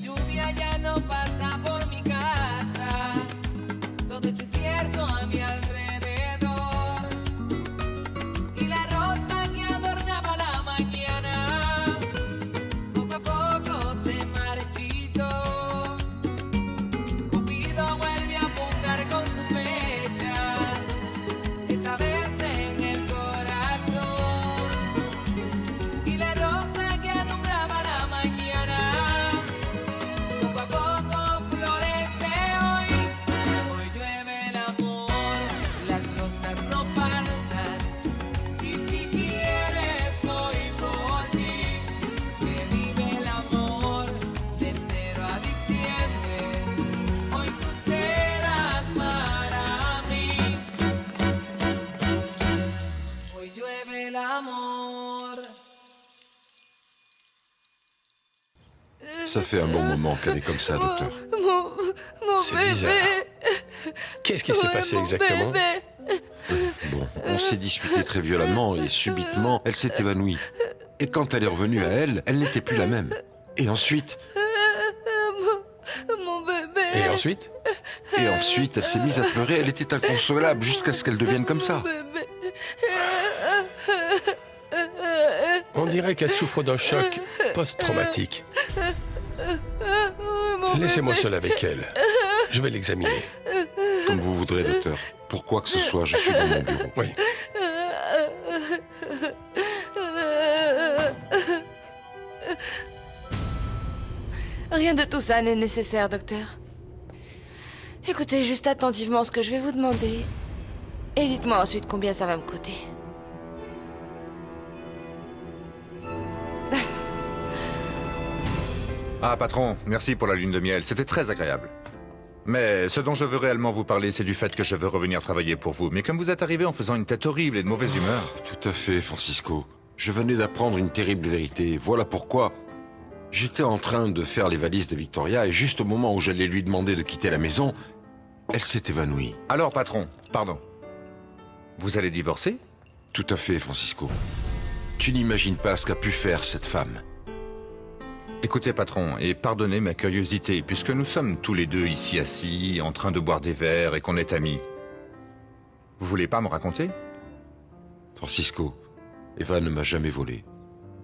lluvia ya no pasa por mi casa, todo es incierto a mi alrededor, y la rosa que adornaba la mañana, poco a poco se marchitó. Cupido vuelve a apuntar con su flecha, esta vez en el corazón, y la rosa que alumbraba la mañana, poco a poco florece hoy. Hoy llueve el amor, las rosas no faltan, y si quieres voy por ti, que vive el amor de enero a diciembre. Hoy tú serás para mí. Hoy llueve el amor. Ça fait un bon moment qu'elle est comme ça, docteur. Mon C'est bébé. bizarre. Qu'est-ce qui s'est Ouais, passé mon exactement? bébé. Bon, on s'est disputé très violemment et subitement, elle s'est évanouie. Et quand elle est revenue à elle, elle n'était plus la même. Et ensuite, Mon bébé. Et ensuite? elle s'est mise à pleurer. Elle était inconsolable jusqu'à ce qu'elle devienne comme ça. Bébé. On dirait qu'elle souffre d'un choc post-traumatique. Laissez-moi seul avec elle. Je vais l'examiner. Comme vous voudrez, docteur. Pour quoi que ce soit, je suis dans mon bureau. Oui. Rien de tout ça n'est nécessaire, docteur. Écoutez juste attentivement ce que je vais vous demander. Et dites-moi ensuite combien ça va me coûter. Ah, patron, merci pour la lune de miel, c'était très agréable. Mais ce dont je veux réellement vous parler, c'est du fait que je veux revenir travailler pour vous. Mais comme vous êtes arrivé en faisant une tête horrible et de mauvaise humeur... Tout à fait, Francisco. Je venais d'apprendre une terrible vérité. Voilà pourquoi. J'étais en train de faire les valises de Victoria et juste au moment où j'allais lui demander de quitter la maison, elle s'est évanouie. Alors, patron, pardon. Vous allez divorcer? Tout à fait, Francisco. Tu n'imagines pas ce qu'a pu faire cette femme. Écoutez, patron, et pardonnez ma curiosité, puisque nous sommes tous les deux ici assis, en train de boire des verres et qu'on est amis. Vous voulez pas me raconter? Francisco, Eva ne m'a jamais volé.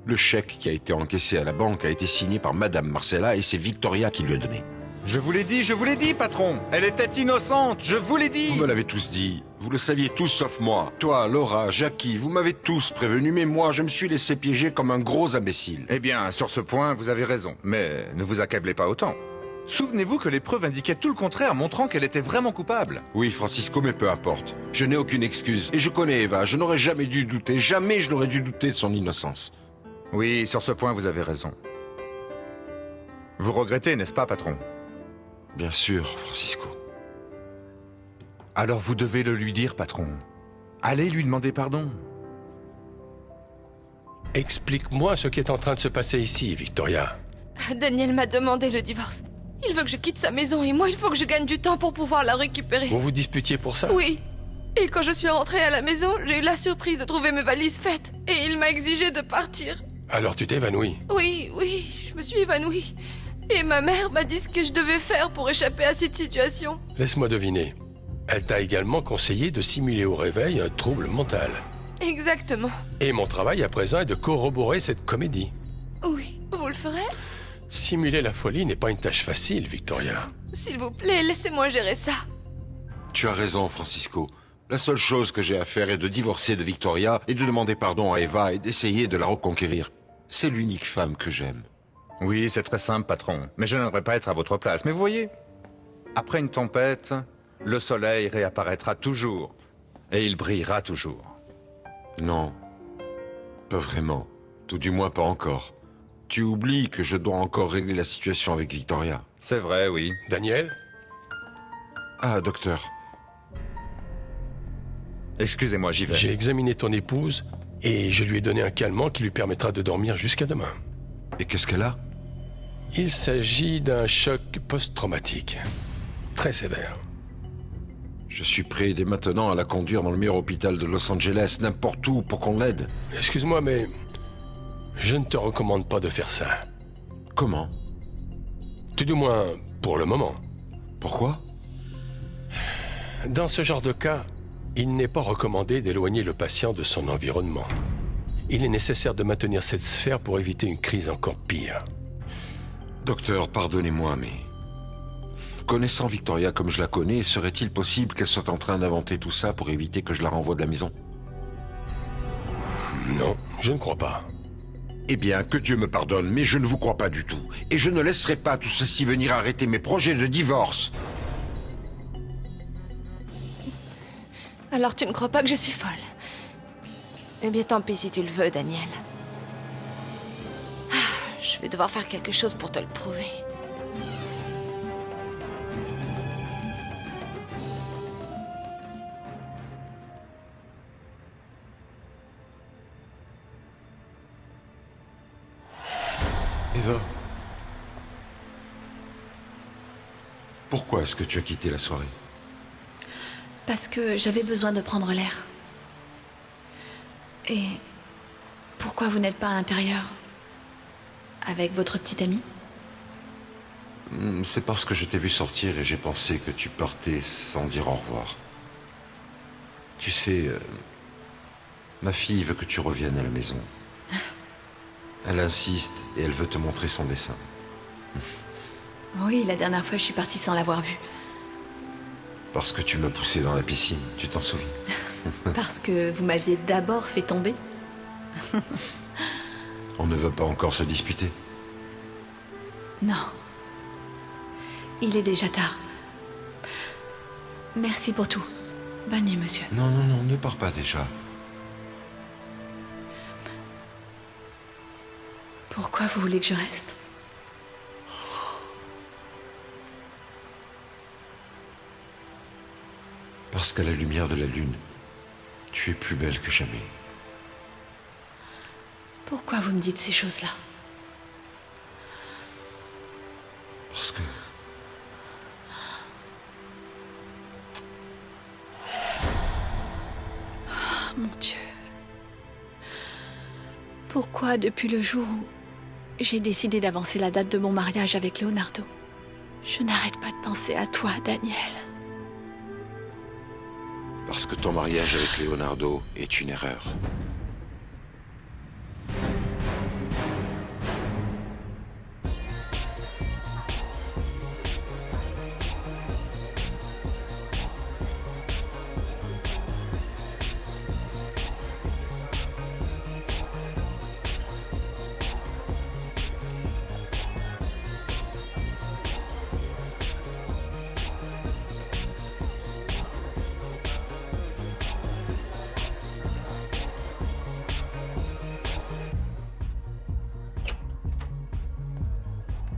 Le chèque qui a été encaissé à la banque a été signé par Madame Marcella et c'est Victoria qui lui a donné. Je vous l'ai dit, patron. Elle était innocente, je vous l'ai dit. Vous me l'avez tous dit. Vous le saviez tous sauf moi. Toi, Laura, Jackie, vous m'avez tous prévenu, mais moi, je me suis laissé piéger comme un gros imbécile. Eh bien, sur ce point, vous avez raison. Mais ne vous accablez pas autant. Souvenez-vous que les preuves indiquaient tout le contraire, montrant qu'elle était vraiment coupable. Oui, Francisco, mais peu importe. Je n'ai aucune excuse. Et je connais Eva, je n'aurais jamais dû douter, jamais je n'aurais dû douter de son innocence. Oui, sur ce point, vous avez raison. Vous regrettez, n'est-ce pas, patron? Bien sûr, Francisco. Alors vous devez le lui dire, patron. Allez lui demander pardon. Explique-moi ce qui est en train de se passer ici, Victoria. Daniel m'a demandé le divorce. Il veut que je quitte sa maison et moi, il faut que je gagne du temps pour pouvoir la récupérer. Vous vous disputiez pour ça? Oui. Et quand je suis rentrée à la maison, j'ai eu la surprise de trouver mes valises faites. Et il m'a exigé de partir. Alors tu t'es évanouie? Oui, je me suis évanouie. Et ma mère m'a dit ce que je devais faire pour échapper à cette situation. Laisse-moi deviner. Elle t'a également conseillé de simuler au réveil un trouble mental. Exactement. Et mon travail à présent est de corroborer cette comédie. Oui, vous le ferez? Simuler la folie n'est pas une tâche facile, Victoria. S'il vous plaît, laissez-moi gérer ça. Tu as raison, Francisco. La seule chose que j'ai à faire est de divorcer de Victoria et de demander pardon à Eva et d'essayer de la reconquérir. C'est l'unique femme que j'aime. Oui, c'est très simple, patron. Mais je n'aimerais pas être à votre place. Mais vous voyez, après une tempête, le soleil réapparaîtra toujours. Et il brillera toujours. Non, pas vraiment. Tout du moins pas encore. Tu oublies que je dois encore régler la situation avec Victoria. C'est vrai, oui. Daniel? Ah, docteur. Excusez-moi, j'y vais. J'ai examiné ton épouse et je lui ai donné un calmant qui lui permettra de dormir jusqu'à demain. Et qu'est-ce qu'elle a? Il s'agit d'un choc post-traumatique. Très sévère. Je suis prêt dès maintenant à la conduire dans le meilleur hôpital de Los Angeles, n'importe où, pour qu'on l'aide. Excuse-moi, mais je ne te recommande pas de faire ça. Comment? Tout du moins, pour le moment. Pourquoi? Dans ce genre de cas, il n'est pas recommandé d'éloigner le patient de son environnement. Il est nécessaire de maintenir cette sphère pour éviter une crise encore pire. Docteur, pardonnez-moi, mais... Connaissant Victoria comme je la connais, serait-il possible qu'elle soit en train d'inventer tout ça pour éviter que je la renvoie de la maison? Non, je ne crois pas. Eh bien, que Dieu me pardonne, mais je ne vous crois pas du tout. Et je ne laisserai pas tout ceci venir arrêter mes projets de divorce. Alors tu ne crois pas que je suis folle? Eh bien, tant pis si tu le veux, Daniel. Je vais devoir faire quelque chose pour te le prouver. Eva, pourquoi est-ce que tu as quitté la soirée? Parce que j'avais besoin de prendre l'air. Et pourquoi vous n'êtes pas à l'intérieur? Avec votre petite amie? C'est parce que je t'ai vu sortir et j'ai pensé que tu partais sans dire au revoir. Tu sais, ma fille veut que tu reviennes à la maison. Elle insiste et elle veut te montrer son dessin. Oui, la dernière fois, je suis partie sans l'avoir vu. Parce que tu m'as poussé dans la piscine, tu t'en souviens? Parce que vous m'aviez d'abord fait tomber. On ne veut pas encore se disputer. Non. Il est déjà tard. Merci pour tout. Bonne nuit, monsieur. Non, non, non, ne pars pas déjà. Pourquoi vous voulez que je reste? Parce qu'à la lumière de la lune, tu es plus belle que jamais. Pourquoi vous me dites ces choses-là? Parce que... Oh, mon Dieu. Pourquoi, depuis le jour où j'ai décidé d'avancer la date de mon mariage avec Leonardo, je n'arrête pas de penser à toi, Daniel. Parce que ton mariage avec Leonardo est une erreur.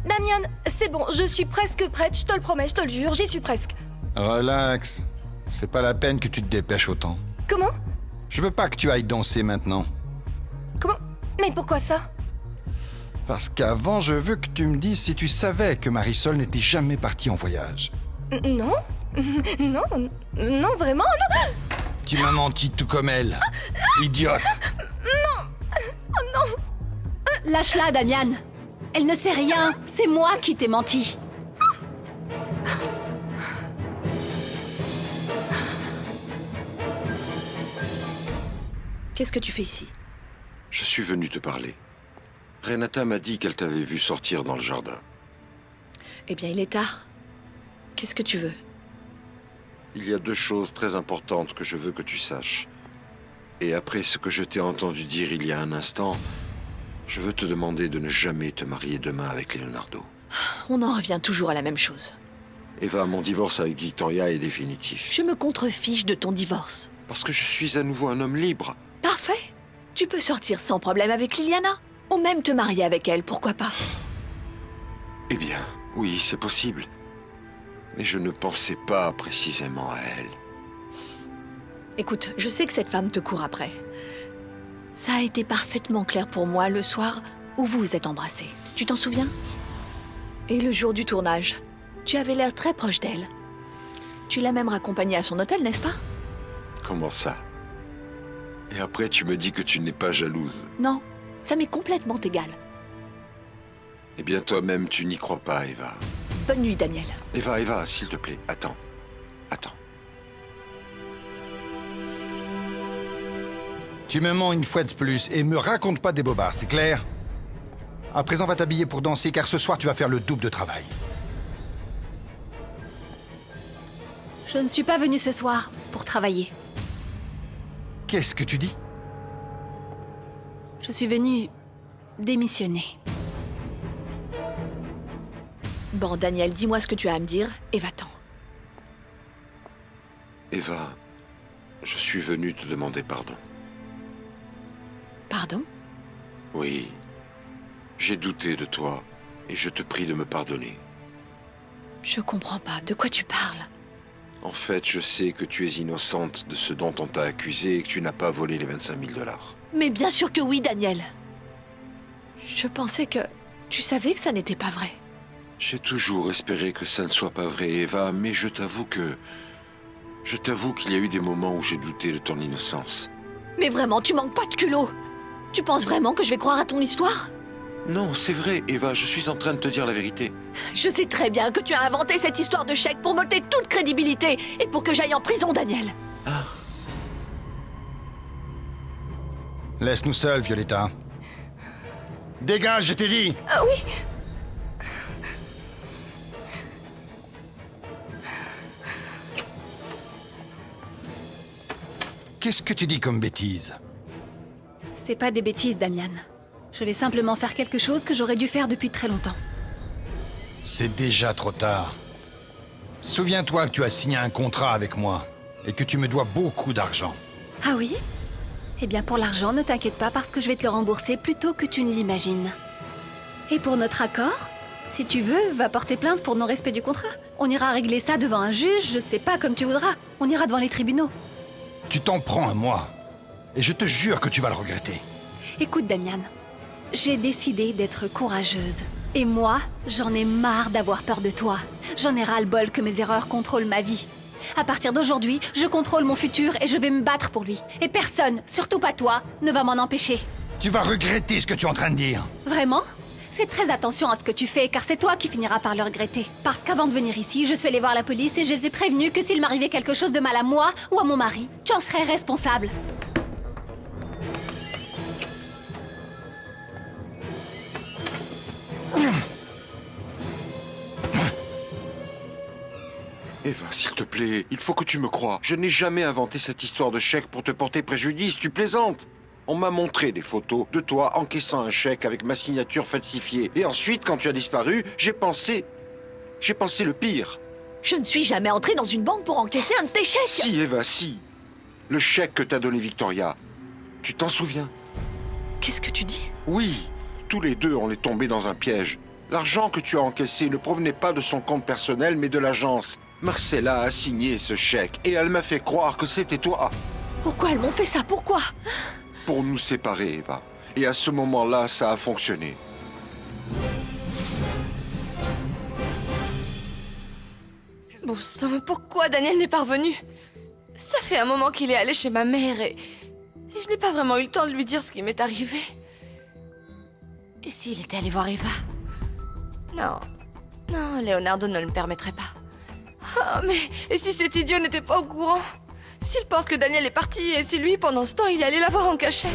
Damian, c'est bon, je suis presque prête, je te le promets, je te le jure, j'y suis presque. Relax. C'est pas la peine que tu te dépêches autant. Comment? Je veux pas que tu ailles danser maintenant. Comment? Mais pourquoi ça? Parce qu'avant, je veux que tu me dises si tu savais que Marisol n'était jamais partie en voyage. Non? Non, non, vraiment, non! Tu m'as menti tout comme elle. Idiote. Lâche-la, Damian. Elle ne sait rien. C'est moi qui t'ai menti. Qu'est-ce que tu fais ici? Je suis venu te parler. Renata m'a dit qu'elle t'avait vu sortir dans le jardin. Eh bien, il est tard. Qu'est-ce que tu veux? Il y a deux choses très importantes que je veux que tu saches. Et après ce que je t'ai entendu dire il y a un instant, je veux te demander de ne jamais te marier demain avec Leonardo. On en revient toujours à la même chose. Eva, mon divorce avec Victoria est définitif. Je me contrefiche de ton divorce. Parce que je suis à nouveau un homme libre. Parfait. Tu peux sortir sans problème avec Liliana. Ou même te marier avec elle, pourquoi pas? Eh bien, oui, c'est possible. Mais je ne pensais pas précisément à elle. Écoute, je sais que cette femme te court après. Ça a été parfaitement clair pour moi le soir où vous vous êtes embrassés. Tu t'en souviens? Et le jour du tournage, tu avais l'air très proche d'elle. Tu l'as même raccompagnée à son hôtel, n'est-ce pas? Comment ça? Et après, tu me dis que tu n'es pas jalouse. Non, ça m'est complètement égal. Eh bien, toi-même, tu n'y crois pas, Eva. Bonne nuit, Daniel. Eva, s'il te plaît, attends. Tu me mens une fois de plus et me raconte pas des bobards, c'est clair? À présent, va t'habiller pour danser car ce soir, tu vas faire le double de travail. Je ne suis pas venue ce soir pour travailler. Qu'est-ce que tu dis? Je suis venue démissionner. Bon, Daniel, dis-moi ce que tu as à me dire et va-t'en. Eva, je suis venu te demander pardon. Pardon? Oui. J'ai douté de toi et je te prie de me pardonner. Je comprends pas. De quoi tu parles? En fait, je sais que tu es innocente de ce dont on t'a accusé et que tu n'as pas volé les 25 000 $. Mais bien sûr que oui, Daniel. Je pensais que... Tu savais que ça n'était pas vrai. J'ai toujours espéré que ça ne soit pas vrai, Eva, mais je t'avoue qu'il y a eu des moments où j'ai douté de ton innocence. Mais vraiment, tu manques pas de culot. Tu penses vraiment que je vais croire à ton histoire? Non, c'est vrai, Eva, je suis en train de te dire la vérité. Je sais très bien que tu as inventé cette histoire de chèque pour m'ôter toute crédibilité et pour que j'aille en prison, Daniel. Ah. Laisse-nous seuls, Violetta. Dégage, je t'ai dit! Ah oui. Qu'est-ce que tu dis comme bêtise? C'est pas des bêtises, Damian. Je vais simplement faire quelque chose que j'aurais dû faire depuis très longtemps. C'est déjà trop tard. Souviens-toi que tu as signé un contrat avec moi et que tu me dois beaucoup d'argent. Ah oui? Eh bien, pour l'argent, ne t'inquiète pas parce que je vais te le rembourser plus tôt que tu ne l'imagines. Et pour notre accord, si tu veux, va porter plainte pour non-respect du contrat. On ira régler ça devant un juge, je sais pas, comme tu voudras. On ira devant les tribunaux. Tu t'en prends à moi. Et je te jure que tu vas le regretter. Écoute, Damian, j'ai décidé d'être courageuse. Et moi, j'en ai marre d'avoir peur de toi. J'en ai ras-le-bol que mes erreurs contrôlent ma vie. À partir d'aujourd'hui, je contrôle mon futur et je vais me battre pour lui. Et personne, surtout pas toi, ne va m'en empêcher. Tu vas regretter ce que tu es en train de dire. Vraiment? Fais très attention à ce que tu fais, car c'est toi qui finiras par le regretter. Parce qu'avant de venir ici, je suis allée voir la police et je les ai prévenus que s'il m'arrivait quelque chose de mal à moi ou à mon mari, tu en serais responsable. Eva, s'il te plaît, il faut que tu me croies. Je n'ai jamais inventé cette histoire de chèque pour te porter préjudice, tu plaisantes. On m'a montré des photos de toi encaissant un chèque avec ma signature falsifiée. Et ensuite, quand tu as disparu, j'ai pensé le pire. Je ne suis jamais entrée dans une banque pour encaisser un de tes chèques. Si, Eva, si. Le chèque que t'a donné Victoria. Tu t'en souviens? Qu'est-ce que tu dis? Oui, tous les deux, on est tombés dans un piège. L'argent que tu as encaissé ne provenait pas de son compte personnel, mais de l'agence. Marcella a signé ce chèque et elle m'a fait croire que c'était toi. Pourquoi elles m'ont fait ça? Pourquoi? Pour nous séparer, Eva. Et à ce moment-là, ça a fonctionné. Bon sang, mais pourquoi Daniel n'est pas revenu? Ça fait un moment qu'il est allé chez ma mère et je n'ai pas vraiment eu le temps de lui dire ce qui m'est arrivé. Et s'il était allé voir Eva? Non, Leonardo ne le permettrait pas. Ah, mais et si cet idiot n'était pas au courant? S'il pense que Daniel est parti et si lui, pendant ce temps, il est allé la voir en cachette?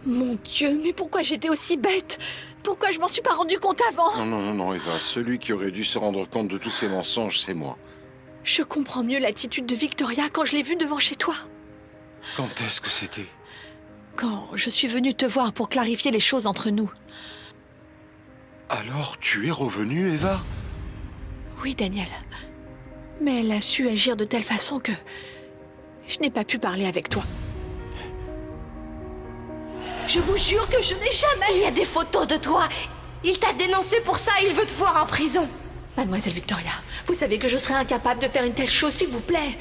Mon Dieu, mais pourquoi j'étais aussi bête? Pourquoi je m'en suis pas rendu compte avant? Non, Eva. Celui qui aurait dû se rendre compte de tous ces mensonges, c'est moi. Je comprends mieux l'attitude de Victoria quand je l'ai vue devant chez toi. Quand est-ce que c'était? Quand je suis venue te voir pour clarifier les choses entre nous. Alors, tu es revenue, Eva? Oui, Daniel. Mais elle a su agir de telle façon que je n'ai pas pu parler avec toi. Je vous jure que je n'ai jamais... Il y a des photos de toi. Il t'a dénoncé pour ça, il veut te voir en prison. Mademoiselle Victoria, vous savez que je serais incapable de faire une telle chose, s'il vous plaît.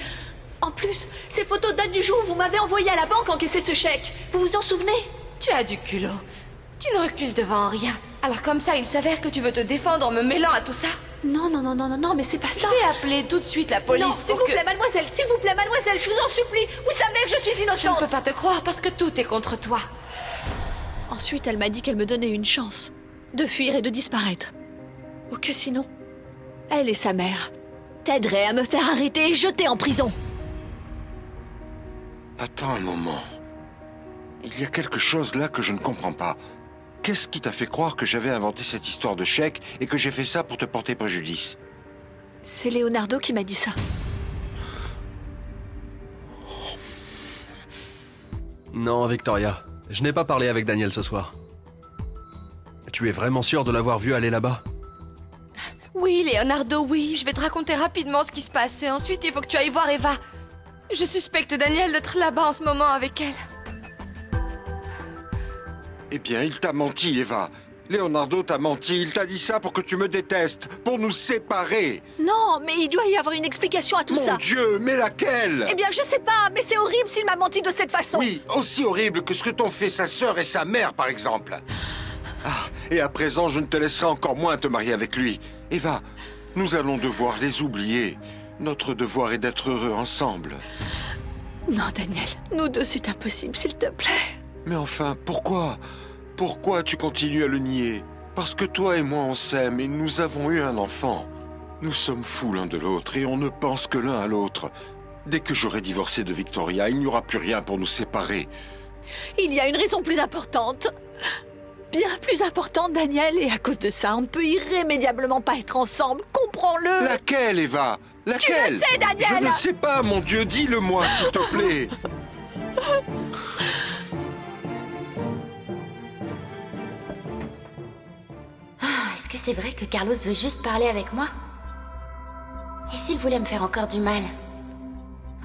En plus, ces photos datent du jour où vous m'avez envoyé à la banque encaisser ce chèque. Vous vous en souvenez? Tu as du culot. Tu ne recules devant rien. Alors comme ça, il s'avère que tu veux te défendre en me mêlant à tout ça? Non, mais c'est pas ça. Je vais appeler tout de suite la police. Non, s'il vous plaît, mademoiselle, je vous en supplie. Vous savez que je suis innocente. Je ne peux pas te croire parce que tout est contre toi. Ensuite, elle m'a dit qu'elle me donnait une chance de fuir et de disparaître. Ou que sinon, elle et sa mère t'aideraient à me faire arrêter et jeter en prison. Attends un moment. Il y a quelque chose là que je ne comprends pas. Qu'est-ce qui t'a fait croire que j'avais inventé cette histoire de chèque et que j'ai fait ça pour te porter préjudice? C'est Leonardo qui m'a dit ça. Non, Victoria. Je n'ai pas parlé avec Daniel ce soir. Tu es vraiment sûre de l'avoir vu aller là-bas? Oui, Leonardo, oui. Je vais te raconter rapidement ce qui se passe et ensuite il faut que tu ailles voir Eva. Je suspecte Daniel d'être là-bas en ce moment avec elle. Eh bien, il t'a menti, Eva. Leonardo t'a menti. Il t'a dit ça pour que tu me détestes, pour nous séparer. Non, mais il doit y avoir une explication à tout ça. Mon Dieu, mais laquelle? Eh bien, je sais pas, mais c'est horrible s'il m'a menti de cette façon. Oui, aussi horrible que ce que t'ont fait sa sœur et sa mère, par exemple. Ah, et à présent, je ne te laisserai encore moins te marier avec lui. Eva, nous allons devoir les oublier. Notre devoir est d'être heureux ensemble. Non, Daniel, nous deux, c'est impossible, s'il te plaît. Mais enfin, pourquoi? Pourquoi tu continues à le nier? Parce que toi et moi, on s'aime et nous avons eu un enfant. Nous sommes fous l'un de l'autre et on ne pense que l'un à l'autre. Dès que j'aurai divorcé de Victoria, il n'y aura plus rien pour nous séparer. Il y a une raison plus importante. Bien plus importante, Daniel, et à cause de ça, on ne peut irrémédiablement pas être ensemble. Comprends-le. Laquelle, Eva? Laquelle? Tu le sais, Daniel. Je ne sais pas, mon Dieu, dis-le-moi, s'il te plaît. Est-ce que c'est vrai que Carlos veut juste parler avec moi? Et s'il voulait me faire encore du mal?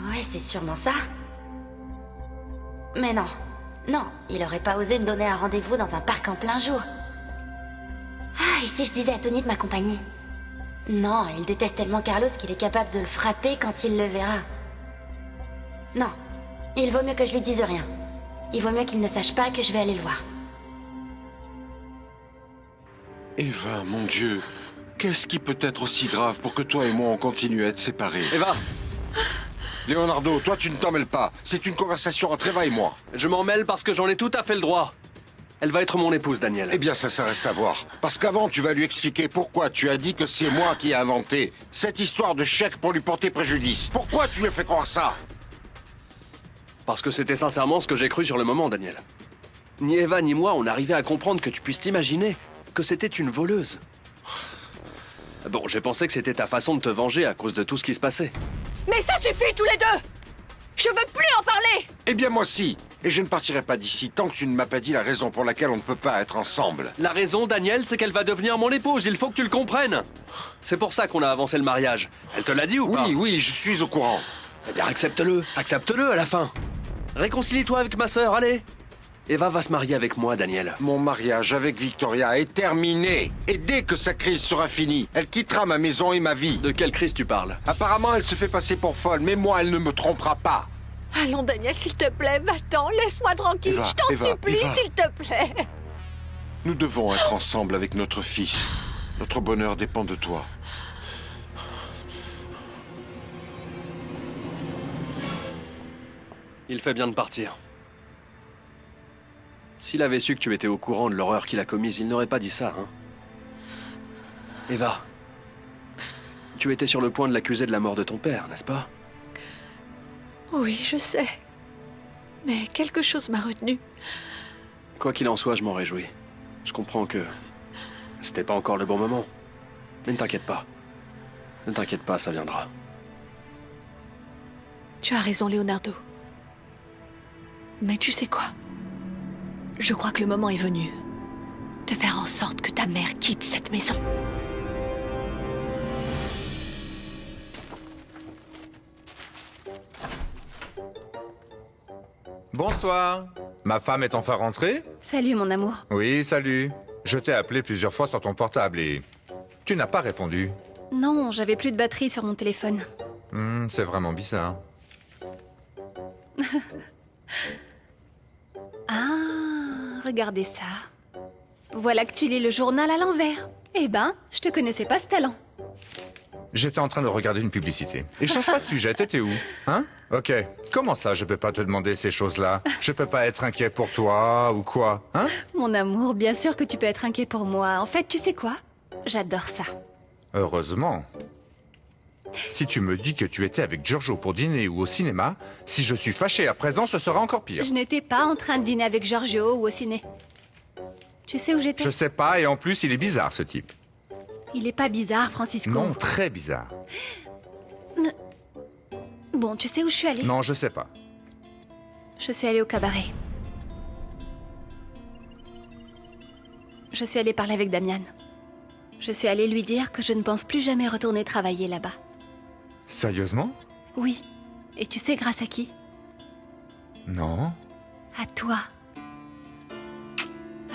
Ouais, c'est sûrement ça. Mais non. Non, il aurait pas osé me donner un rendez-vous dans un parc en plein jour. Ah, et si je disais à Tony de m'accompagner? Non, il déteste tellement Carlos qu'il est capable de le frapper quand il le verra. Non, il vaut mieux que je lui dise rien. Il vaut mieux qu'il ne sache pas que je vais aller le voir. Eva, mon Dieu, qu'est-ce qui peut être aussi grave pour que toi et moi on continue à être séparés? Eva! Leonardo, toi tu ne t'en mêles pas. C'est une conversation entre Eva et moi. Je m'en mêle parce que j'en ai tout à fait le droit. Elle va être mon épouse, Daniel. Eh bien ça reste à voir. Parce qu'avant tu vas lui expliquer pourquoi tu as dit que c'est moi qui ai inventé cette histoire de chèque pour lui porter préjudice. Pourquoi tu lui as fait croire ça? Parce que c'était sincèrement ce que j'ai cru sur le moment, Daniel. Ni Eva ni moi, on arrivait à comprendre que tu puisses t'imaginer que c'était une voleuse. Bon, j'ai pensé que c'était ta façon de te venger à cause de tout ce qui se passait. Mais ça suffit, tous les deux. Je veux plus en parler. Eh bien moi si. Et je ne partirai pas d'ici tant que tu ne m'as pas dit la raison pour laquelle on ne peut pas être ensemble. La raison, Daniel, c'est qu'elle va devenir mon épouse. Il faut que tu le comprennes. C'est pour ça qu'on a avancé le mariage. Elle te l'a dit ou pas? Oui, oui, je suis au courant. Eh bien, accepte-le. Accepte-le à la fin. Réconcilie-toi avec ma sœur, allez. Eva va se marier avec moi, Daniel. Mon mariage avec Victoria est terminé. Et dès que sa crise sera finie, elle quittera ma maison et ma vie. De quelle crise tu parles? Apparemment, elle se fait passer pour folle, mais moi, elle ne me trompera pas. Allons, Daniel, s'il te plaît, va-t'en, laisse-moi tranquille, Eva, je t'en Eva, supplie, Eva. s'il te plaît. Nous devons être ensemble avec notre fils. Notre bonheur dépend de toi. Il fait bien de partir. S'il avait su que tu étais au courant de l'horreur qu'il a commise, il n'aurait pas dit ça, hein? Eva, tu étais sur le point de l'accuser de la mort de ton père, n'est-ce pas? Oui, je sais. Mais quelque chose m'a retenue. Quoi qu'il en soit, je m'en réjouis. Je comprends que c'était pas encore le bon moment. Mais ne t'inquiète pas. Ne t'inquiète pas, ça viendra. Tu as raison, Leonardo. Mais tu sais quoi? Je crois que le moment est venu de faire en sorte que ta mère quitte cette maison. Bonsoir. Ma femme est enfin rentrée? Salut, mon amour. Oui, salut. Je t'ai appelé plusieurs fois sur ton portable et tu n'as pas répondu. Non, j'avais plus de batterie sur mon téléphone. C'est vraiment bizarre. Ah, regardez ça. Voilà que tu lis le journal à l'envers. Eh ben, je te connaissais pas ce talent. J'étais en train de regarder une publicité. Et change pas de sujet, t'étais où? Hein? Ok. Comment ça, je peux pas te demander ces choses-là? Je peux pas être inquiet pour toi, ou quoi? Hein? Mon amour, bien sûr que tu peux être inquiet pour moi. En fait, tu sais quoi? J'adore ça. Heureusement. Si tu me dis que tu étais avec Giorgio pour dîner ou au cinéma, si je suis fâché à présent, ce sera encore pire. Je n'étais pas en train de dîner avec Giorgio ou au ciné. Tu sais où j'étais? Je sais pas, et en plus, il est bizarre, ce type. Il est pas bizarre, Francisco. Non, très bizarre. Bon, tu sais où je suis allée? Non, je sais pas. Je suis allée au cabaret. Je suis allée parler avec Damian. Je suis allée lui dire que je ne pense plus jamais retourner travailler là-bas. Sérieusement? Oui. Et tu sais grâce à qui? Non. À toi.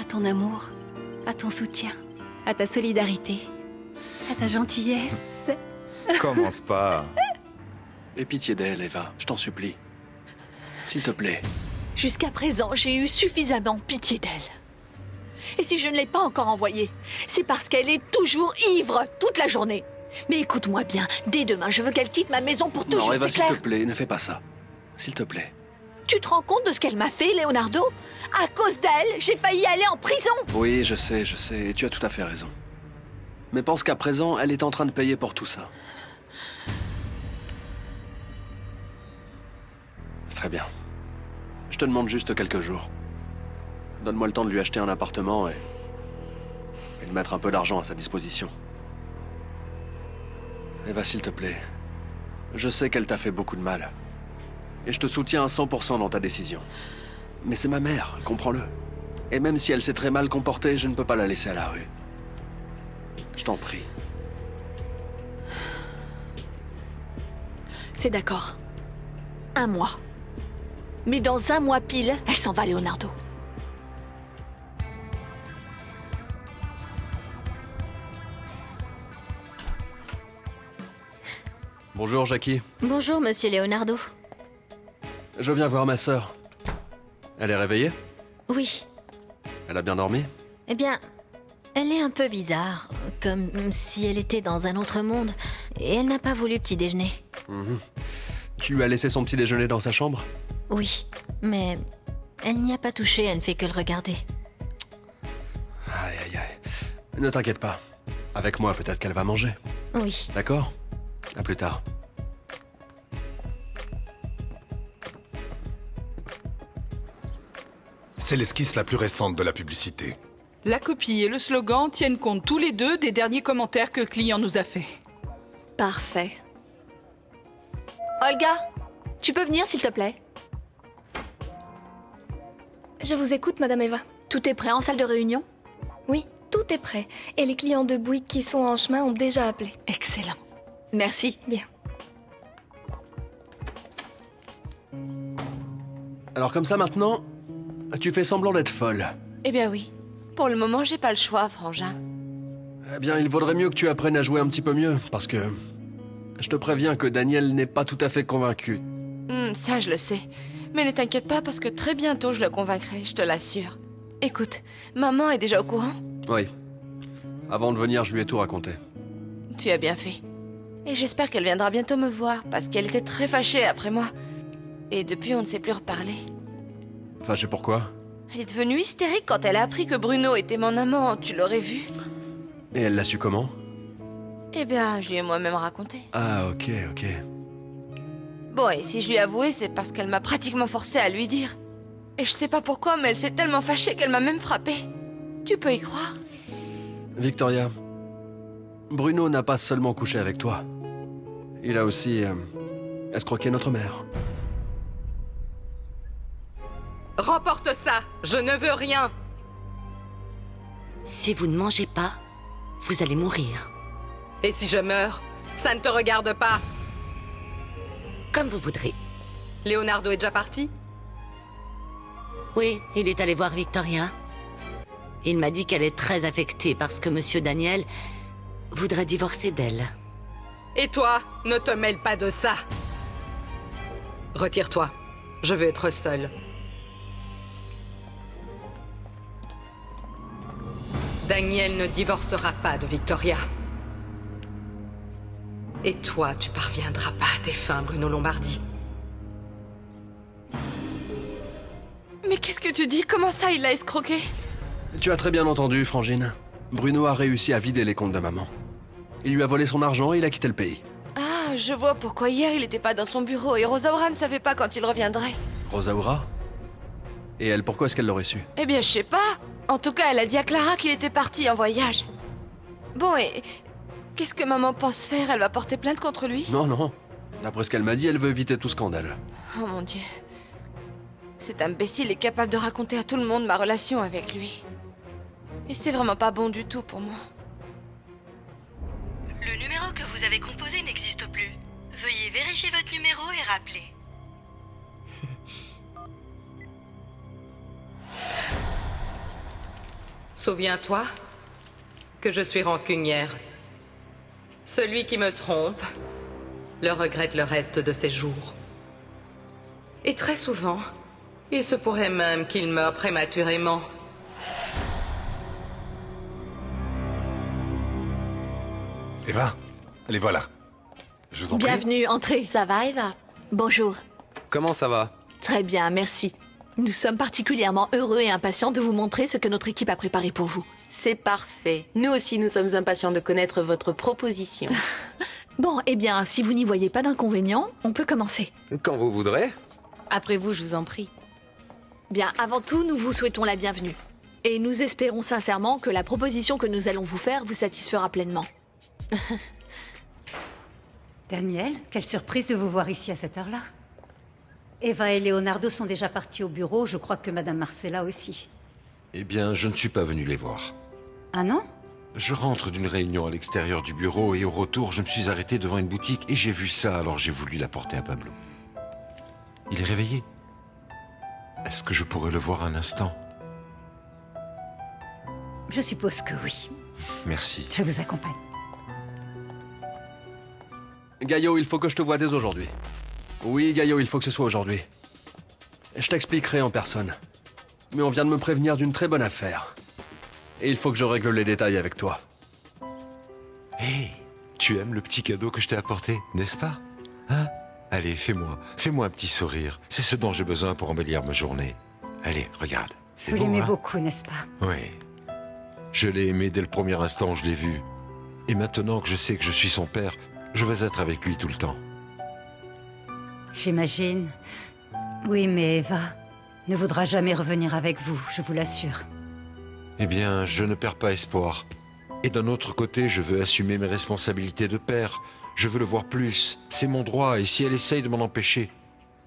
À ton amour. À ton soutien. À ta solidarité. À ta gentillesse. Commence pas. Aie pitié d'elle, Eva, je t'en supplie. S'il te plaît. Jusqu'à présent, j'ai eu suffisamment pitié d'elle. Et si je ne l'ai pas encore envoyée, c'est parce qu'elle est toujours ivre toute la journée. Mais écoute-moi bien, dès demain, je veux qu'elle quitte ma maison pour toujours, Non, Eva, c'est s'il clair? te plaît, ne fais pas ça. S'il te plaît. Tu te rends compte de ce qu'elle m'a fait, Leonardo? À cause d'elle, j'ai failli aller en prison. Oui, je sais, et tu as tout à fait raison. Mais pense qu'à présent, elle est en train de payer pour tout ça. Très bien. Je te demande juste quelques jours. Donne-moi le temps de lui acheter un appartement et de mettre un peu d'argent à sa disposition. Eva, s'il te plaît. Je sais qu'elle t'a fait beaucoup de mal. Et je te soutiens à 100% dans ta décision. Mais c'est ma mère, comprends-le. Et même si elle s'est très mal comportée, je ne peux pas la laisser à la rue. Je t'en prie. C'est d'accord. 1 mois. Mais dans 1 mois pile, elle s'en va, Leonardo. Bonjour, Jackie. Bonjour, monsieur Leonardo. Je viens voir ma sœur. Elle est réveillée? Oui. Elle a bien dormi? Eh bien, elle est un peu bizarre, comme si elle était dans un autre monde, et elle n'a pas voulu petit déjeuner. Tu lui as laissé son petit déjeuner dans sa chambre? Oui, mais elle n'y a pas touché, elle ne fait que le regarder. Aïe, aïe, aïe. Ne t'inquiète pas. Avec moi, peut-être qu'elle va manger. Oui. D'accord? À plus tard. C'est l'esquisse la plus récente de la publicité. La copie et le slogan tiennent compte tous les deux des derniers commentaires que le client nous a faits. Parfait. Olga, tu peux venir, s'il te plaît? Je vous écoute, Madame Eva. Tout est prêt en salle de réunion? Oui, tout est prêt. Et les clients de Bouygues qui sont en chemin ont déjà appelé. Excellent. Merci. Bien. Alors comme ça maintenant, tu fais semblant d'être folle. Eh bien oui. Pour le moment, j'ai pas le choix, frangin. Eh bien, il vaudrait mieux que tu apprennes à jouer un petit peu mieux, parce que... Je te préviens que Daniel n'est pas tout à fait convaincu. Ça, je le sais. Mais ne t'inquiète pas, parce que très bientôt, je le convaincrai, je te l'assure. Écoute, maman est déjà au courant? Oui. Avant de venir, je lui ai tout raconté. Tu as bien fait. Et j'espère qu'elle viendra bientôt me voir, parce qu'elle était très fâchée après moi. Et depuis, on ne s'est plus reparlé. Fâché pourquoi? Elle est devenue hystérique quand elle a appris que Bruno était mon amant, tu l'aurais vu. Et elle l'a su comment? Eh bien, je lui ai moi-même raconté. Ah, ok, ok. Bon, et si je lui ai avoué, c'est parce qu'elle m'a pratiquement forcé à lui dire. Et je sais pas pourquoi, mais elle s'est tellement fâchée qu'elle m'a même frappée. Tu peux y croire? Victoria, Bruno n'a pas seulement couché avec toi. Il a aussi escroqué notre mère. Remporte ça! Je ne veux rien! Si vous ne mangez pas, vous allez mourir. Et si je meurs, ça ne te regarde pas! Comme vous voudrez. Leonardo est déjà parti? Oui, il est allé voir Victoria. Il m'a dit qu'elle est très affectée parce que Monsieur Daniel voudrait divorcer d'elle. Et toi, ne te mêle pas de ça! Retire-toi. Je veux être seule. Daniel ne divorcera pas de Victoria. Et toi, tu parviendras pas à tes fins, Bruno Lombardi. Mais qu'est-ce que tu dis? Comment ça, il l'a escroqué? Tu as très bien entendu, Frangine. Bruno a réussi à vider les comptes de maman. Il lui a volé son argent et il a quitté le pays. Ah, je vois pourquoi hier il était pas dans son bureau et Rosaura ne savait pas quand il reviendrait. Rosaura? Et elle, pourquoi est-ce qu'elle l'aurait su? Eh bien, je sais pas. En tout cas, elle a dit à Clara qu'il était parti en voyage. Bon, et qu'est-ce que maman pense faire? Elle va porter plainte contre lui? Non, non. D'après ce qu'elle m'a dit, elle veut éviter tout scandale. Oh mon Dieu. Cet imbécile est capable de raconter à tout le monde ma relation avec lui. Et c'est vraiment pas bon du tout pour moi. Le numéro que vous avez composé n'existe plus. Veuillez vérifier votre numéro et rappeler. Souviens-toi que je suis rancunière. Celui qui me trompe le regrette le reste de ses jours. Et très souvent, il se pourrait même qu'il meure prématurément. Eva, les voilà. Je vous en prie. Bienvenue, entrez. Ça va, Eva? Bonjour. Comment ça va? Très bien, merci. Nous sommes particulièrement heureux et impatients de vous montrer ce que notre équipe a préparé pour vous. C'est parfait. Nous aussi, nous sommes impatients de connaître votre proposition. Bon, eh bien, si vous n'y voyez pas d'inconvénient, on peut commencer. Quand vous voudrez. Après vous, je vous en prie. Bien, avant tout, nous vous souhaitons la bienvenue. Et nous espérons sincèrement que la proposition que nous allons vous faire vous satisfera pleinement. Daniel, quelle surprise de vous voir ici à cette heure-là. Eva et Leonardo sont déjà partis au bureau, je crois que Madame Marcella aussi. Eh bien, je ne suis pas venu les voir. Ah non? Je rentre d'une réunion à l'extérieur du bureau et au retour, je me suis arrêté devant une boutique et j'ai vu ça, alors j'ai voulu l'apporter à Pablo. Il est réveillé. Est-ce que je pourrais le voir un instant? Je suppose que oui. Merci. Je vous accompagne. Gaillot, il faut que je te voie dès aujourd'hui. Oui, Gaillot, il faut que ce soit aujourd'hui. Je t'expliquerai en personne. Mais on vient de me prévenir d'une très bonne affaire. Et il faut que je règle les détails avec toi. Hé, tu aimes le petit cadeau que je t'ai apporté, n'est-ce pas? Hein? Allez, fais-moi un petit sourire. C'est ce dont j'ai besoin pour embellir ma journée. Allez, regarde. C'est Vous beau, l'aimez hein? beaucoup, n'est-ce pas? Oui. Je l'ai aimé dès le premier instant où je l'ai vu. Et maintenant que je sais que je suis son père, je vais être avec lui tout le temps. J'imagine. Oui, mais Eva ne voudra jamais revenir avec vous, je vous l'assure. Eh bien, je ne perds pas espoir. Et d'un autre côté, je veux assumer mes responsabilités de père. Je veux le voir plus. C'est mon droit, et si elle essaye de m'en empêcher,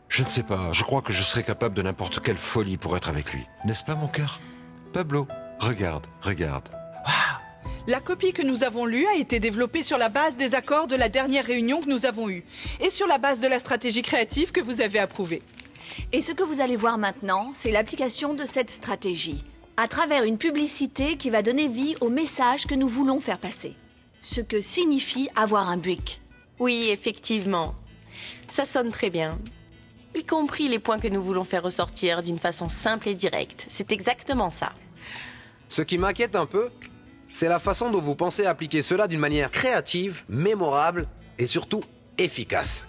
je ne sais pas, je crois que je serai capable de n'importe quelle folie pour être avec lui. N'est-ce pas, mon cœur? Pablo, regarde, regarde. La copie que nous avons lue a été développée sur la base des accords de la dernière réunion que nous avons eue et sur la base de la stratégie créative que vous avez approuvée. Et ce que vous allez voir maintenant, c'est l'application de cette stratégie, à travers une publicité qui va donner vie au message que nous voulons faire passer. Ce que signifie avoir un BUIC. Oui, effectivement. Ça sonne très bien. Y compris les points que nous voulons faire ressortir d'une façon simple et directe. C'est exactement ça. Ce qui m'inquiète un peu, c'est la façon dont vous pensez appliquer cela d'une manière créative, mémorable et surtout efficace.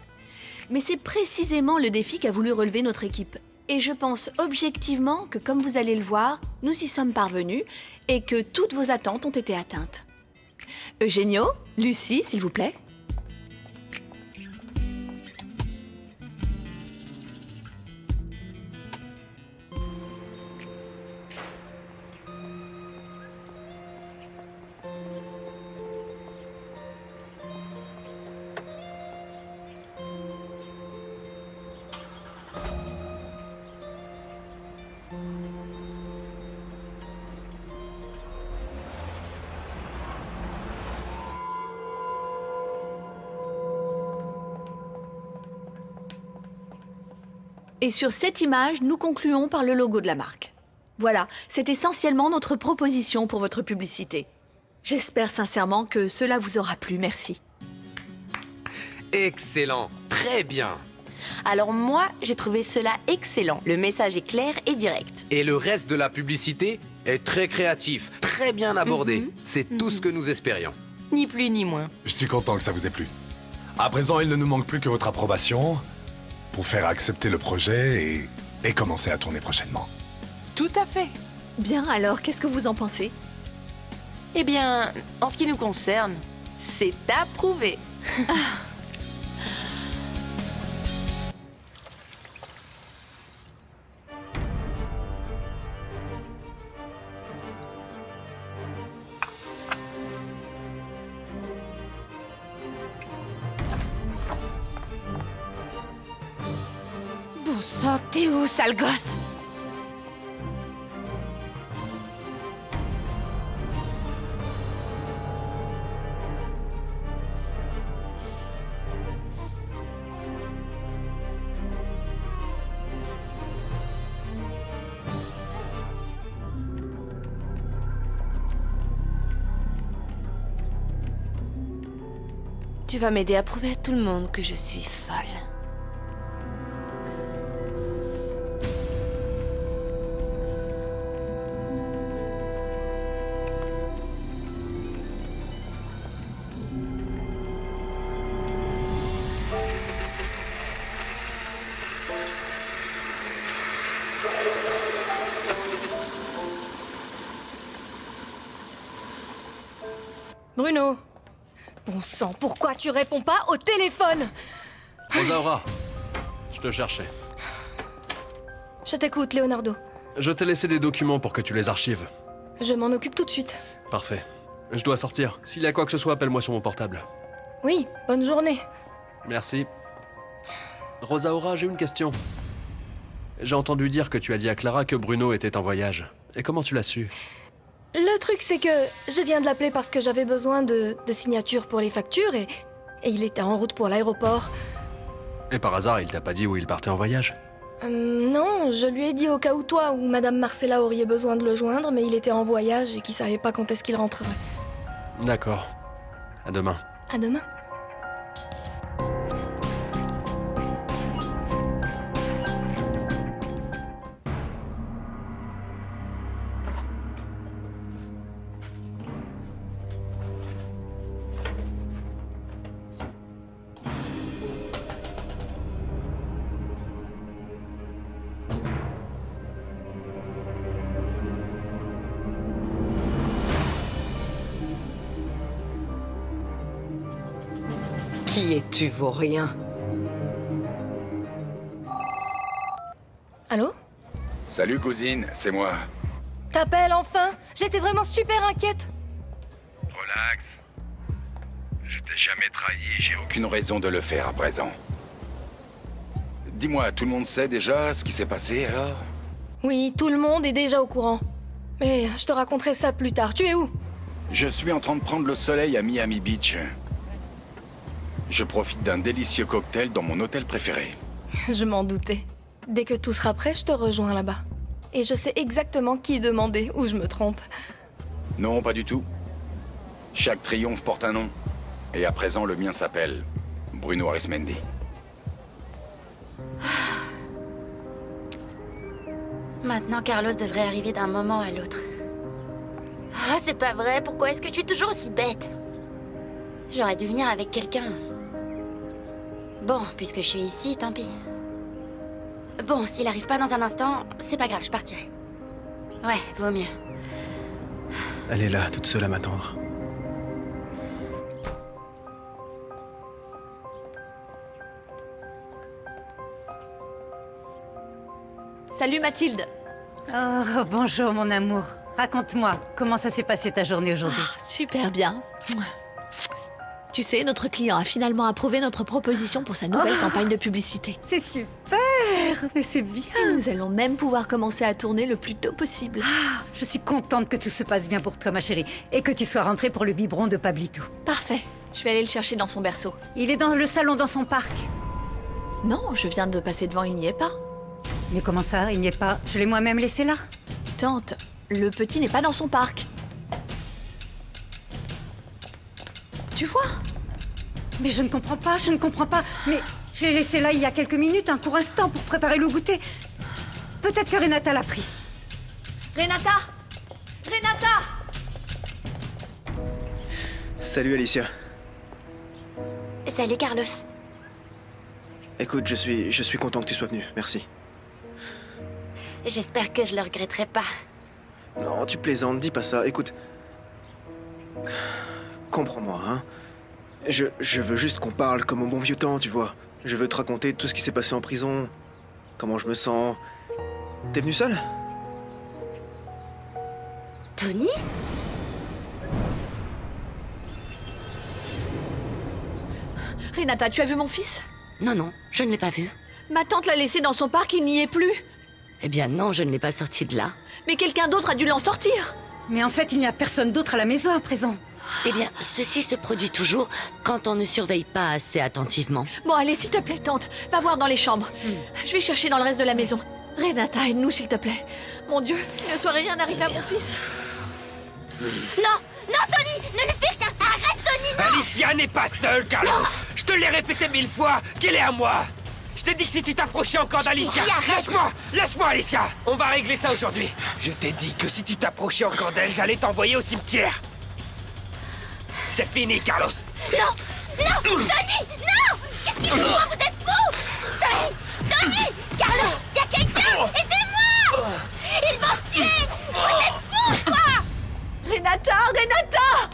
Mais c'est précisément le défi qu'a voulu relever notre équipe. Et je pense objectivement que, comme vous allez le voir, nous y sommes parvenus et que toutes vos attentes ont été atteintes. Eugenio, Lucie, s'il vous plaît. Et sur cette image, nous concluons par le logo de la marque. Voilà, c'est essentiellement notre proposition pour votre publicité. J'espère sincèrement que cela vous aura plu, merci. Excellent, très bien. Alors moi, j'ai trouvé cela excellent. Le message est clair et direct. Et le reste de la publicité est très créatif, très bien abordé. C'est tout ce que nous espérions. Ni plus ni moins. Je suis content que ça vous ait plu. À présent, il ne nous manque plus que votre approbation pour faire accepter le projet et commencer à tourner prochainement. Tout à fait. Bien, alors, qu'est-ce que vous en pensez? Eh bien, en ce qui nous concerne, c'est approuvé. Bon sang, t'es où, sale gosse? Tu vas m'aider à prouver à tout le monde que je suis folle. Bruno! Bon sang, pourquoi tu réponds pas au téléphone? Rosaura, je te cherchais. Je t'écoute, Leonardo. Je t'ai laissé des documents pour que tu les archives. Je m'en occupe tout de suite. Parfait. Je dois sortir. S'il y a quoi que ce soit, appelle-moi sur mon portable. Oui, bonne journée. Merci. Rosaura, j'ai une question. J'ai entendu dire que tu as dit à Clara que Bruno était en voyage. Et comment tu l'as su? Le truc, c'est que je viens de l'appeler parce que j'avais besoin de signatures pour les factures et il était en route pour l'aéroport. Et par hasard, il t'a pas dit où il partait en voyage? Non, je lui ai dit au cas où toi ou Madame Marcella auriez besoin de le joindre, mais il était en voyage et qu'il savait pas quand est-ce qu'il rentrerait. D'accord. À demain. À demain. Qui es-tu, vaurien? Allô? Salut cousine, c'est moi. T'appelles enfin? J'étais vraiment super inquiète. Relax. Je t'ai jamais trahi et j'ai aucune raison de le faire à présent. Dis-moi, tout le monde sait déjà ce qui s'est passé alors? Oui, tout le monde est déjà au courant. Mais je te raconterai ça plus tard. Tu es où? Je suis en train de prendre le soleil à Miami Beach. Je profite d'un délicieux cocktail dans mon hôtel préféré. Je m'en doutais. Dès que tout sera prêt, je te rejoins là-bas. Et je sais exactement qui demander, ou je me trompe. Non, pas du tout. Chaque triomphe porte un nom. Et à présent, le mien s'appelle Bruno Arismendi. Maintenant, Carlos devrait arriver d'un moment à l'autre. Ah, c'est pas vrai. Pourquoi est-ce que tu es toujours aussi bête? J'aurais dû venir avec quelqu'un. Bon, puisque je suis ici, tant pis. Bon, s'il arrive pas dans un instant, c'est pas grave, je partirai. Ouais, vaut mieux. Elle est là, toute seule à m'attendre. Salut Mathilde. Oh, bonjour mon amour. Raconte-moi, comment ça s'est passé ta journée aujourd'hui? Super bien. Tu sais, notre client a finalement approuvé notre proposition pour sa nouvelle campagne de publicité. C'est super, mais c'est bien. Et nous allons même pouvoir commencer à tourner le plus tôt possible. Je suis contente que tout se passe bien pour toi, ma chérie, et que tu sois rentrée pour le biberon de Pablito. Parfait. Je vais aller le chercher dans son berceau. Il est dans le salon dans son parc. Non, je viens de passer devant, il n'y est pas. Mais comment ça, il n'y est pas? Je l'ai moi-même laissé là. Tante, le petit n'est pas dans son parc. Tu vois? Mais je ne comprends pas, je ne comprends pas. Mais je l'ai laissé là il y a quelques minutes, un court instant, pour préparer le goûter. Peut-être que Renata l'a pris. Renata! Renata! Salut Alicia. Salut Carlos. Écoute, je suis content que tu sois venu, merci. J'espère que je le regretterai pas. Non, tu plaisantes, dis pas ça. Écoute... Comprends-moi, hein. Je veux juste qu'on parle comme au bon vieux temps, tu vois. Je veux te raconter tout ce qui s'est passé en prison, comment je me sens... T'es venu seul? Tony? Renata, tu as vu mon fils? Non, non, je ne l'ai pas vu. Ma tante l'a laissé dans son parc, il n'y est plus. Eh bien non, je ne l'ai pas sorti de là. Mais quelqu'un d'autre a dû l'en sortir. Mais en fait, il n'y a personne d'autre à la maison à présent. Eh bien, ceci se produit toujours quand on ne surveille pas assez attentivement. Bon, allez, s'il te plaît, tante, va voir dans les chambres. Je vais chercher dans le reste de la maison. Renata, aide-nous, s'il te plaît. Mon Dieu, qu'il ne soit rien arrivé à mon fils. Non, non, Tony, ne lui fais rien. Arrête, Tony, non. Alicia n'est pas seule, Carlos. Non. Je te l'ai répété 1000 fois qu'elle est à moi. Je t'ai dit que si tu t'approchais encore d'Alicia... Lâche-moi, lâche-moi, Alicia. On va régler ça aujourd'hui. Je t'ai dit que si tu t'approchais encore d'elle, j'allais t'envoyer au cimetière. C'est fini, Carlos. Non, non, Tony, non. Qu'est-ce qu'il fait? Vous êtes fous. Tony, Carlos, il y a quelqu'un. Aidez-moi. Ils vont se tuer. Vous êtes fous, quoi. Renata, Renata.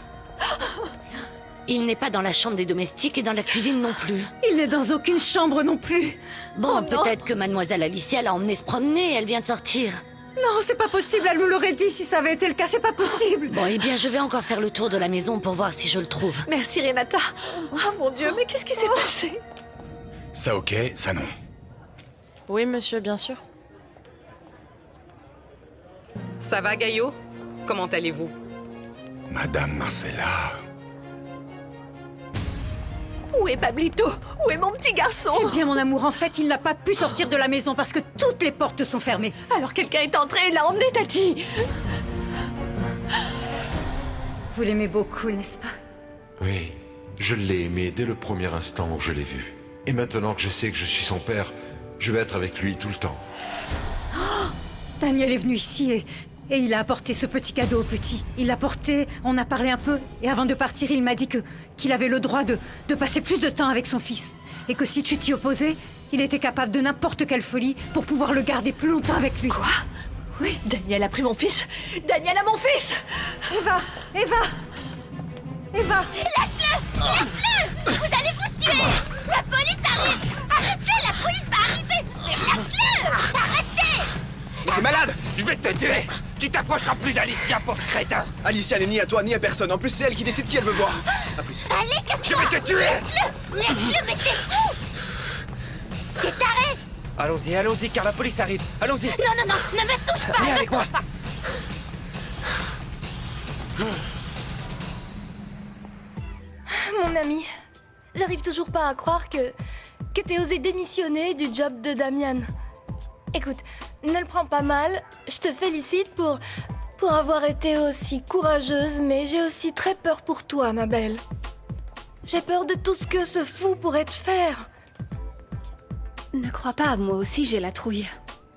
Il n'est pas dans la chambre des domestiques et dans la cuisine non plus. Il n'est dans aucune chambre non plus. Bon, peut-être que mademoiselle Alicia l'a emmené se promener, elle vient de sortir. Non, c'est pas possible, elle nous l'aurait dit si ça avait été le cas, c'est pas possible. Bon, eh bien, je vais encore faire le tour de la maison pour voir si je le trouve. Merci, Renata. Oh mon Dieu, mais qu'est-ce qui s'est passé? Ça ok, ça non. Oui, monsieur, bien sûr. Ça va, Gaillot? Comment allez-vous? Madame Marcella... Où est Pablito? Où est mon petit garçon? Eh bien, mon amour, en fait, il n'a pas pu sortir de la maison parce que toutes les portes sont fermées. Alors quelqu'un est entré et l'a emmené, Tati. Vous l'aimez beaucoup, n'est-ce pas? Oui, je l'ai aimé dès le premier instant où je l'ai vu. Et maintenant que je sais que je suis son père, je vais être avec lui tout le temps. Oh, Daniel est venu ici et il a apporté ce petit cadeau au petit. Il l'a porté, on a parlé un peu, et avant de partir, il m'a dit qu'il avait le droit de passer plus de temps avec son fils. Et que si tu t'y opposais, il était capable de n'importe quelle folie pour pouvoir le garder plus longtemps avec lui. Quoi? Oui, Daniel a pris mon fils. Daniel a mon fils. Eva, Laisse-le. Vous allez vous tuer. La police arrive. Arrêtez, la police va arriver. Mais laisse-le. Arrêtez. Mais t'es malade. Je vais te tuer. Tu t'approcheras plus d'Alicia, pauvre crétin. Alicia n'est ni à toi ni à personne, en plus c'est elle qui décide qui elle veut voir. A plus. Allez, casse-toi. Je vais te tuer. Laisse-le, mais t'es fou. T'es taré. Allons-y, allons-y, car la police arrive. Allons-y. Non, ne me touche pas. Viens Ne avec me moi. touche pas. Mon ami, j'arrive toujours pas à croire que t'aies osé démissionner du job de Damian. Écoute, ne le prends pas mal, je te félicite pour avoir été aussi courageuse, mais j'ai aussi très peur pour toi, ma belle. J'ai peur de tout ce que ce fou pourrait te faire. Ne crois pas, moi aussi j'ai la trouille.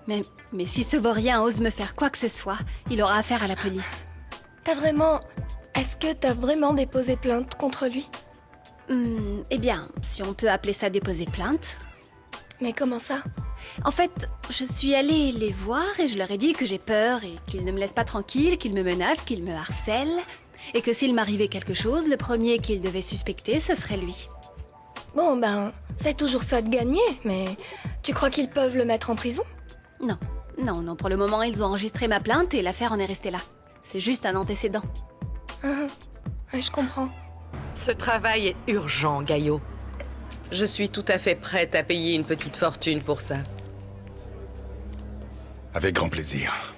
Mais si ce vaurien ose me faire quoi que ce soit, il aura affaire à la police. Est-ce que t'as vraiment déposé plainte contre lui? Eh bien, si on peut appeler ça déposer plainte. Mais comment ça? En fait, je suis allée les voir et je leur ai dit que j'ai peur et qu'ils ne me laissent pas tranquille, qu'ils me menacent, qu'ils me harcèlent. Et que s'il m'arrivait quelque chose, le premier qu'ils devaient suspecter, ce serait lui. Bon ben, c'est toujours ça de gagner, mais tu crois qu'ils peuvent le mettre en prison? Non, pour le moment, ils ont enregistré ma plainte et l'affaire en est restée là. C'est juste un antécédent. Je comprends. Ce travail est urgent, Gaillot. Je suis tout à fait prête à payer une petite fortune pour ça. Avec grand plaisir.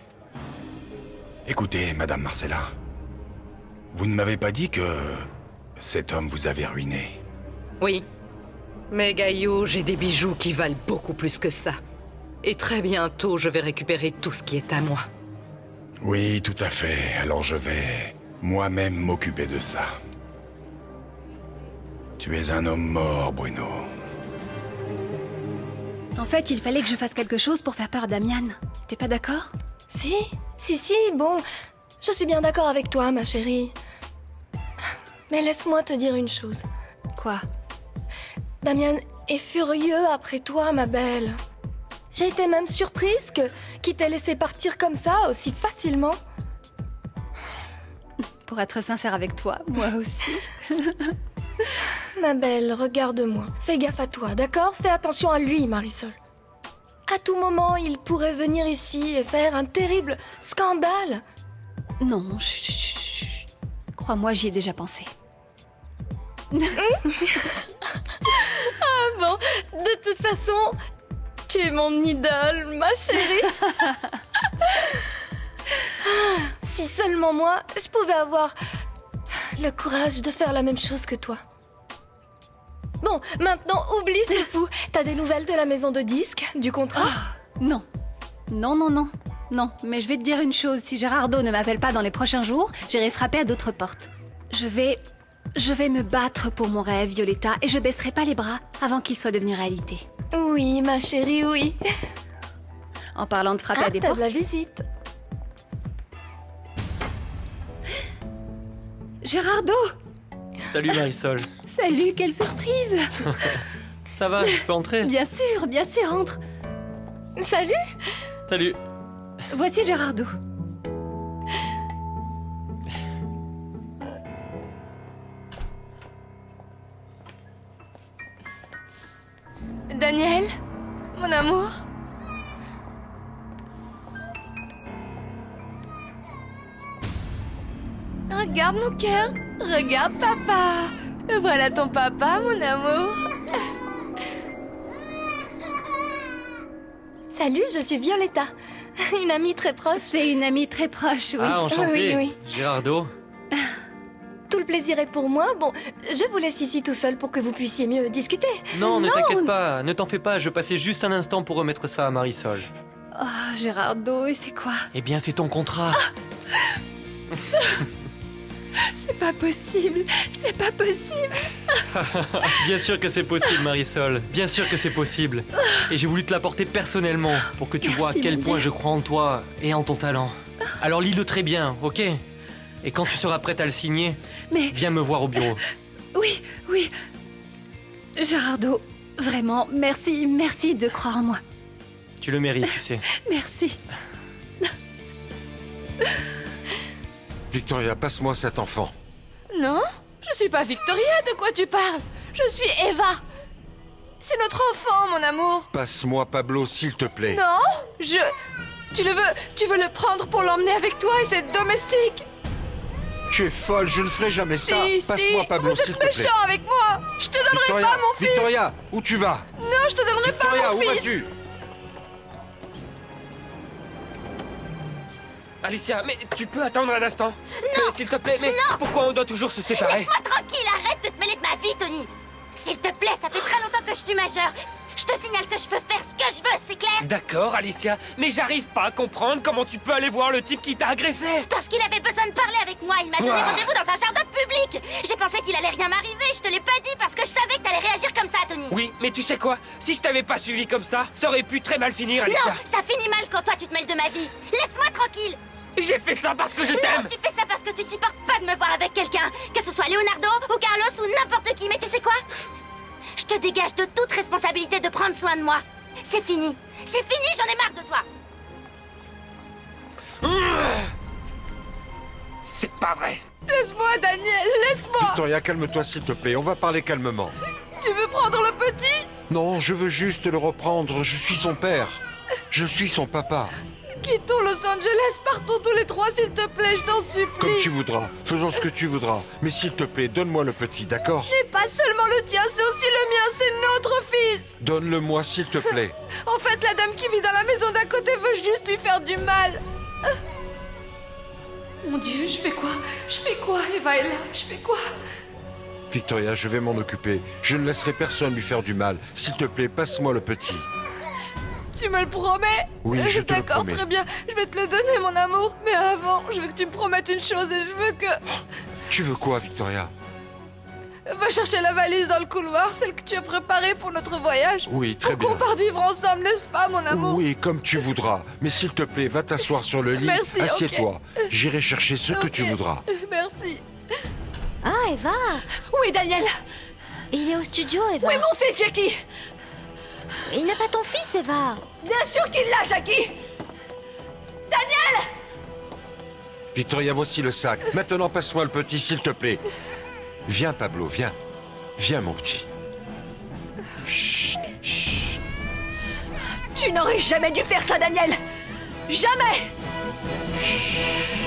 Écoutez, Madame Marcella, vous ne m'avez pas dit que cet homme vous avait ruiné. Oui. Mais Gaillot, j'ai des bijoux qui valent beaucoup plus que ça. Et très bientôt, je vais récupérer tout ce qui est à moi. Oui, tout à fait. Alors je vais moi-même m'occuper de ça. Tu es un homme mort, Bruno. En fait, il fallait que je fasse quelque chose pour faire peur à Damian. T'es pas d'accord? Si, bon, je suis bien d'accord avec toi, ma chérie. Mais laisse-moi te dire une chose. Quoi? Damien est furieux après toi, ma belle. J'ai été même surprise qu'il t'ait laissé partir comme ça, aussi facilement. Pour être sincère avec toi, moi aussi. Ma belle, regarde-moi. Fais gaffe à toi, d'accord? Fais attention à lui, Marisol. À tout moment, il pourrait venir ici et faire un terrible scandale. Non, chut. Crois-moi, j'y ai déjà pensé. Ah bon, de toute façon, tu es mon idole, ma chérie. Si seulement moi, je pouvais avoir le courage de faire la même chose que toi. Bon, maintenant, oublie, c'est fou. T'as des nouvelles de la maison de disques, du contrat? Non, mais je vais te dire une chose. Si Gérardo ne m'appelle pas dans les prochains jours, j'irai frapper à d'autres portes. Je vais me battre pour mon rêve, Violetta, et je baisserai pas les bras avant qu'il soit devenu réalité. Oui, ma chérie, oui. En parlant de frapper à des portes... de la visite. Gérardo! Salut Marisol. Salut, quelle surprise! Ça va, je peux entrer? Bien sûr, entre. Salut! Salut. Voici Gérardo. Daniel, mon amour. Regarde mon cœur, regarde papa. Voilà ton papa, mon amour. Salut, je suis Violetta. Une amie très proche. C'est une amie très proche, oui. Ah, enchanté. Oui. Gérardo. Tout le plaisir est pour moi. Bon, je vous laisse ici tout seul pour que vous puissiez mieux discuter. Non, ne t'inquiète pas, ne t'en fais pas, je passais juste un instant pour remettre ça à Marisol. Oh, Gérardo, et c'est quoi? Eh bien, c'est ton contrat. C'est pas possible, c'est pas possible. Bien sûr que c'est possible, Marisol. Bien sûr que c'est possible. Et j'ai voulu te l'apporter personnellement pour que tu vois à quel point je crois en toi et en ton talent. Alors lis-le très bien, ok? Et quand tu seras prête à le signer, viens me voir au bureau. Oui. Gérardo, vraiment, merci de croire en moi. Tu le mérites, tu sais. Merci. Victoria, passe-moi cet enfant. Non, je suis pas Victoria, de quoi tu parles? Je suis Eva. C'est notre enfant, mon amour. Passe-moi Pablo, s'il te plaît. Non, Tu veux le prendre pour l'emmener avec toi et c'est domestique? Tu es folle, je ne ferai jamais ça. Si, Passe-moi Pablo, s'il te plaît. Vous êtes méchant avec moi. Je te donnerai Victoria, pas mon fils. Victoria, où tu vas? Non, je te donnerai Victoria, pas mon fils. où vas-tu? Alicia, mais tu peux attendre un instant? Non. S'il te plaît, mais pourquoi on doit toujours se séparer? Laisse-moi tranquille, arrête de te mêler de ma vie, Tony. S'il te plaît, ça fait très longtemps que je suis majeure. Je te signale que je peux faire ce que je veux, c'est clair? D'accord, Alicia, mais j'arrive pas à comprendre comment tu peux aller voir le type qui t'a agressé. Parce qu'il avait besoin de parler avec moi, il m'a donné rendez-vous dans un jardin public. J'ai pensé qu'il allait rien m'arriver, je te l'ai pas dit parce que je savais que t'allais réagir comme ça, Tony. Oui, mais tu sais quoi? Si je t'avais pas suivi comme ça aurait pu très mal finir, Alicia. Non, ça finit mal quand toi tu te mêles de ma vie. Laisse-moi tranquille. J'ai fait ça parce que je t'aime. Non, tu fais ça parce que tu supportes pas de me voir avec quelqu'un. Que ce soit Leonardo ou Carlos ou n'importe qui, mais tu sais quoi? Je te dégage de toute responsabilité de prendre soin de moi. C'est fini, j'en ai marre de toi. C'est pas vrai. Laisse-moi, Daniel, laisse-moi. Victoria, calme-toi s'il te plaît, on va parler calmement. Tu veux prendre le petit? Non, je veux juste le reprendre, je suis son père. Je suis son papa. Quittons Los Angeles, partons tous les trois, s'il te plaît, je t'en supplie. Comme tu voudras, faisons ce que tu voudras. Mais s'il te plaît, donne-moi le petit, d'accord? Ce n'est pas seulement le tien, c'est aussi le mien, c'est notre fils. Donne-le-moi s'il te plaît. En fait, la dame qui vit dans la maison d'à côté veut juste lui faire du mal. Mon Dieu, je fais quoi? Eva est là, je fais quoi? Victoria, je vais m'en occuper. Je ne laisserai personne lui faire du mal. S'il te plaît, passe-moi le petit. Tu me le promets? Oui, je te le D'accord, promets. très bien. Je vais te le donner, mon amour. Mais avant, je veux que tu me promettes une chose et je veux que... Tu veux quoi, Victoria? Va chercher la valise dans le couloir, celle que tu as préparée pour notre voyage. Oui, très bien. Pour qu'on parte vivre ensemble, n'est-ce pas, mon amour? Oui, comme tu voudras. Mais s'il te plaît, va t'asseoir sur le lit. Merci, Assieds-toi. ok. J'irai chercher ce que tu voudras. Merci. Ah, Eva. Où est Daniel? Il est au studio, Eva. Où est mon fils, Jackie? Il n'a pas ton fils, Eva. Bien sûr qu'il l'a, Jackie. Daniel! Victoria, voici le sac. Maintenant, passe-moi le petit, s'il te plaît. Viens, Pablo, viens. Viens, mon petit. Chut, chut. Tu n'aurais jamais dû faire ça, Daniel. Jamais. Chut.